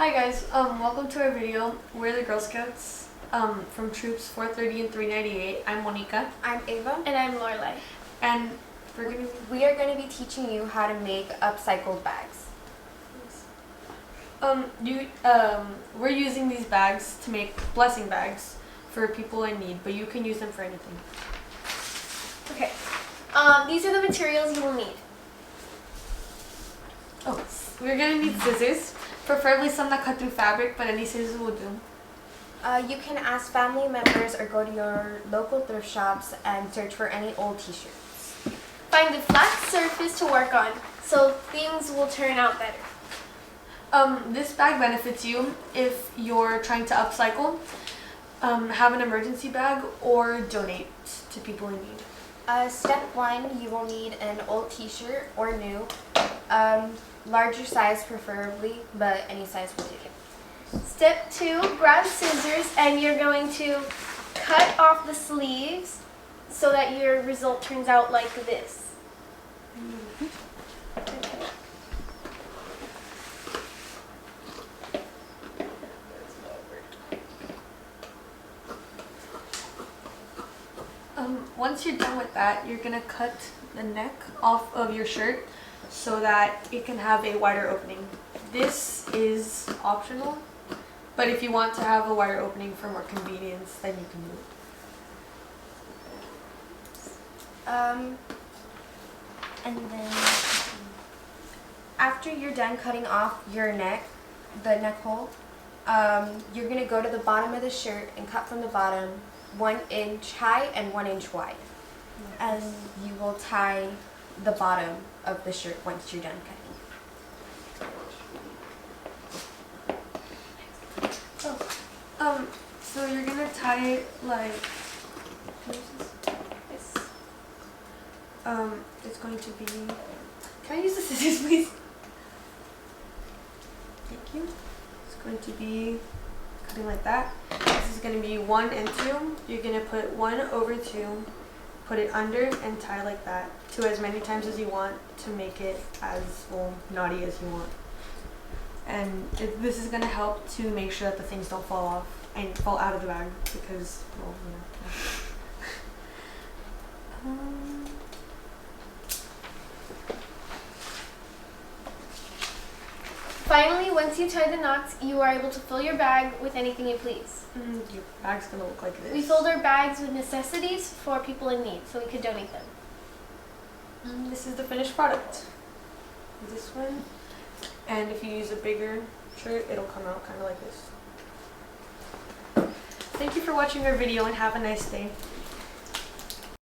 Hi guys, welcome to our video. We're the Girl Scouts from Troops 430 and 398. I'm Monica. I'm Ava. And I'm Lorelai. And we are going to be teaching you how to make upcycled bags. we're using these bags to make blessing bags for people in need, but you can use them for anything. Okay. These are the materials you will need. Oh, we're gonna need scissors, preferably some that cut through fabric, but any scissors will do. You can ask family members or go to your local thrift shops and search for any old t-shirts. Find a flat surface to work on so things will turn out better. This bag benefits you if you're trying to upcycle, have an emergency bag, or donate to people in need. Step 1, you will need an old t-shirt or new, larger size preferably, but any size will do. Step 2, grab scissors and you're going to cut off the sleeves so that your result turns out like this. Once you're done with that, you're gonna cut the neck off of your shirt so that it can have a wider opening. This is optional, but if you want to have a wider opening for more convenience, then you can do it. And then after you're done cutting off your neck, the neck hole, you're going to go to the bottom of the shirt and cut from the bottom 1 inch high and 1 inch wide. And you will tie the bottom of the shirt once you're done cutting. So you're gonna tie it like This. it's going to be. Can I use the scissors, please? Thank you. It's going to be cutting like that. This is going to be 1 and 2. You're going to put 1 over 2, put it under, and tie like that to as many times as you want to make it as knotty as you want. And this is going to help to make sure that the things don't fall off and fall out of the bag because, Finally, once you tie the knots, you are able to fill your bag with anything you please. Your bag's going to look like this. We filled our bags with necessities for people in need, so we could donate them. This is the finished product. This one. And if you use a bigger shirt, it'll come out kind of like this. Thank you for watching our video and have a nice day.